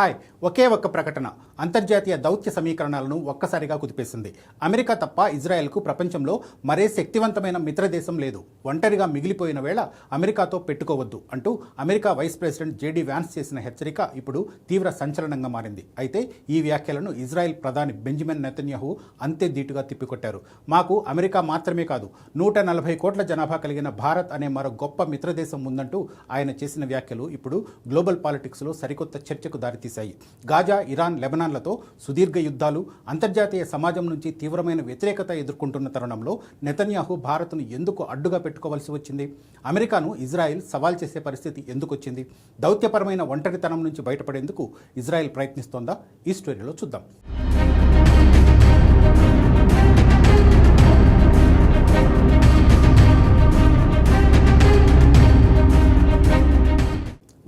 Hi ఒకే ఒక్క ప్రకటన అంతర్జాతీయ దౌత్య సమీకరణాలను ఒక్కసారిగా కుదిపేసింది. అమెరికా తప్ప ఇజ్రాయెల్కు ప్రపంచంలో మరే శక్తివంతమైన మిత్రదేశం లేదు. ఒంటరిగా మిగిలిపోయిన వేళ అమెరికాతో పెట్టుకోవద్దు అంటూ America vice president JD Vance చేసిన హెచ్చరిక ఇప్పుడు తీవ్ర సంచలనంగా మారింది. అయితే ఈ వ్యాఖ్యలను ఇజ్రాయెల్ ప్రధాని బెంజమిన్ నెతన్యాహు అంతే ధీటుగా తిప్పికొట్టారు. మాకు అమెరికా మాత్రమే కాదు, 140 కోట్ల జనాభా కలిగిన భారత్ అనే మరో గొప్ప మిత్రదేశం ఉందంటూ ఆయన చేసిన వ్యాఖ్యలు ఇప్పుడు గ్లోబల్ పాలిటిక్స్లో సరికొత్త చర్చకు దారితీశాయి. గాజా, ఇరాన్, లెబనాన్లతో సుదీర్ఘ యుద్ధాలు, అంతర్జాతీయ సమాజం నుంచి తీవ్రమైన వ్యతిరేకత ఎదుర్కొంటున్న తరుణంలో నెతన్యాహు భారత్ను ఎందుకు అడ్డుగా పెట్టుకోవాల్సి వచ్చింది? అమెరికాను ఇజ్రాయెల్ సవాల్ చేసే పరిస్థితి ఎందుకు వచ్చింది? దౌత్యపరమైన ఒంటరితనం నుంచి బయటపడేందుకు ఇజ్రాయెల్ ప్రయత్నిస్తోందా? ఈ స్టోరీలో చూద్దాం.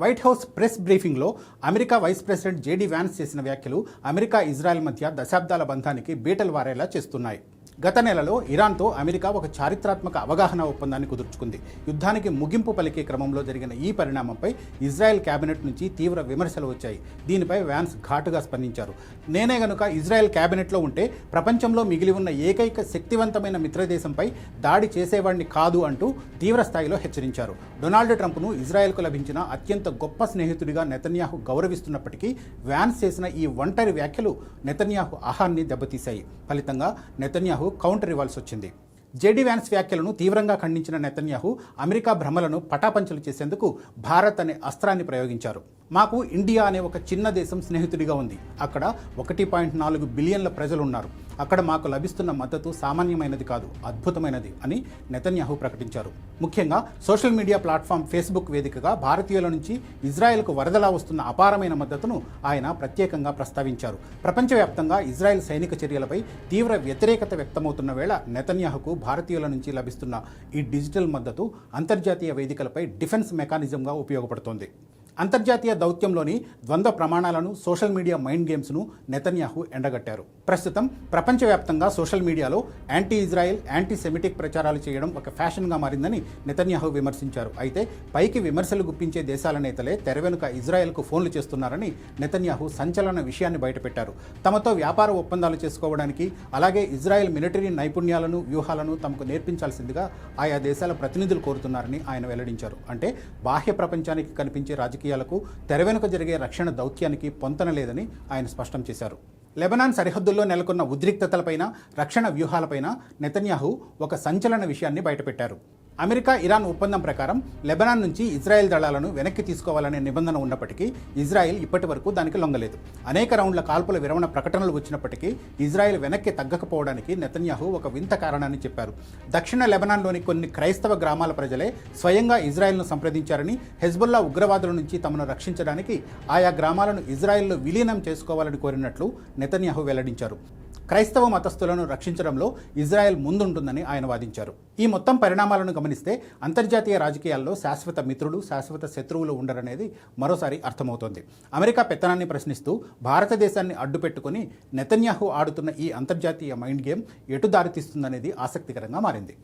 వైట్ హౌస్ ప్రెస్ బ్రీఫింగ్లో America vice president JD Vance చేసిన వ్యాఖ్యలు అమెరికా ఇజ్రాయెల్ మధ్య దశాబ్దాల బంధానికి బీటలు వారేలా చేస్తున్నాయి. గత నెలలో ఇరాన్తో అమెరికా ఒక చారిత్రాత్మక అవగాహన ఒప్పందాన్ని కుదుర్చుకుంది. యుద్ధానికి ముగింపు పలికే క్రమంలో జరిగిన ఈ పరిణామంపై ఇజ్రాయెల్ కేబినెట్ నుంచి తీవ్ర విమర్శలు వచ్చాయి. దీనిపై వ్యాన్స్ ఘాటుగా స్పందించారు. నేనే గనుక ఇజ్రాయెల్ కేబినెట్లో ఉంటే ప్రపంచంలో మిగిలి ఉన్న ఏకైక శక్తివంతమైన మిత్రదేశంపై దాడి చేసేవాడిని కాదు అంటూ తీవ్ర స్థాయిలో హెచ్చరించారు. డొనాల్డ్ ట్రంప్ను ఇజ్రాయెల్కు లభించిన అత్యంత గొప్ప స్నేహితుడిగా నెతన్యాహు గౌరవిస్తున్నప్పటికీ వ్యాన్స్ చేసిన ఈ ఒంటరి వ్యాఖ్యలు నెతన్యాహు ఆహాన్ని దెబ్బతీశాయి. ఫలితంగా నెతన్యాహు కౌంటర్ ఇవ్వాల్సి వచ్చింది. జేడీ వ్యాన్స్ వ్యాఖ్యలను తీవ్రంగా ఖండించిన నెతన్యాహు అమెరికా భ్రమలను పటాపంచలు చేసేందుకు భారత్ అనే అస్త్రాన్ని ప్రయోగించారు. మాకు ఇండియా అనే ఒక చిన్న దేశం స్నేహితుడిగా ఉంది. అక్కడ 1.4 బిలియన్ల ప్రజలు ఉన్నారు. అక్కడ మాకు లభిస్తున్న మద్దతు సామాన్యమైనది కాదు, అద్భుతమైనది అని నెతన్యాహు ప్రకటించారు. ముఖ్యంగా సోషల్ మీడియా ప్లాట్ఫామ్ ఫేస్బుక్ వేదికగా భారతీయుల నుంచి ఇజ్రాయెల్కు వరదలా వస్తున్న అపారమైన మద్దతును ఆయన ప్రత్యేకంగా ప్రస్తావించారు. ప్రపంచవ్యాప్తంగా ఇజ్రాయెల్ సైనిక చర్యలపై తీవ్ర వ్యతిరేకత వ్యక్తమవుతున్న వేళ నెతన్యాహుకు భారతీయుల నుంచి లభిస్తున్న ఈ డిజిటల్ మద్దతు అంతర్జాతీయ వేదికలపై డిఫెన్స్ మెకానిజంగా ఉపయోగపడుతోంది. అంతర్జాతీయ దౌత్యంలోని ద్వంద్వ ప్రమాణాలను, సోషల్ మీడియా మైండ్ గేమ్స్ను నెతన్యాహు ఎండగట్టారు. ప్రస్తుతం ప్రపంచవ్యాప్తంగా సోషల్ మీడియాలో యాంటీ ఇజ్రాయెల్, యాంటీ సెమిటిక్ ప్రచారాలు చేయడం ఒక ఫ్యాషన్గా మారిందని నెతన్యాహు విమర్శించారు. అయితే పైకి విమర్శలు గుప్పించే దేశాల నేతలే తెర వెనుక ఇజ్రాయెల్కు ఫోన్లు చేస్తున్నారని నెతన్యాహు సంచలన విషయాన్ని బయటపెట్టారు. తమతో వ్యాపార ఒప్పందాలు చేసుకోవడానికి, అలాగే ఇజ్రాయెల్ మిలిటరీ నైపుణ్యాలను, వ్యూహాలను తమకు నేర్పించాల్సిందిగా ఆయా దేశాల ప్రతినిధులు కోరుతున్నారని ఆయన వెల్లడించారు. అంటే బాహ్య ప్రపంచానికి కనిపించే రాజకీయాలకు, తెర వెనుక జరిగే రక్షణ దౌత్యానికి పొంతన లేదని ఆయన స్పష్టం చేశారు. లెబనాన్ సరిహద్దుల్లో నెలకొన్న ఉద్రిక్తతలపైన, రక్షణ వ్యూహాలపైన నెతన్యాహు ఒక సంచలన విషయాన్ని బయటపెట్టారు. అమెరికా ఇరాన్ ఒప్పందం ప్రకారం లెబనాన్ నుంచి ఇజ్రాయెల్ దళాలను వెనక్కి తీసుకోవాలనే నిబంధన ఉన్నప్పటికీ ఇజ్రాయెల్ ఇప్పటి వరకు దానికి లొంగలేదు. అనేక రౌండ్ల కాల్పుల విరమణ ప్రకటనలు వచ్చినప్పటికీ ఇజ్రాయెల్ వెనక్కి తగ్గకపోవడానికి నెతన్యాహు ఒక వింత కారణాన్ని చెప్పారు. దక్షిణ లెబనాన్లోని కొన్ని క్రైస్తవ గ్రామాల ప్రజలే స్వయంగా ఇజ్రాయెల్ను సంప్రదించారని, హెజ్బుల్లా ఉగ్రవాదుల నుంచి తమను రక్షించడానికి ఆయా గ్రామాలను ఇజ్రాయెల్లో విలీనం చేసుకోవాలని కోరినట్లు నెతన్యాహు వెల్లడించారు. క్రైస్తవ మతస్థులను రక్షించడంలో ఇజ్రాయెల్ ముందుంటుందని ఆయన వాదించారు. ఈ మొత్తం పరిణామాలను గమనిస్తే అంతర్జాతీయ రాజకీయాల్లో శాశ్వత మిత్రులు, శాశ్వత శత్రువులు ఉండరనేది మరోసారి అర్థమవుతోంది. అమెరికా పెత్తనాన్ని ప్రశ్నిస్తూ భారతదేశాన్ని అడ్డుపెట్టుకుని నెతన్యాహు ఆడుతున్న ఈ అంతర్జాతీయ మైండ్ గేమ్ ఎటు దారితీస్తుందనేది ఆసక్తికరంగా మారింది.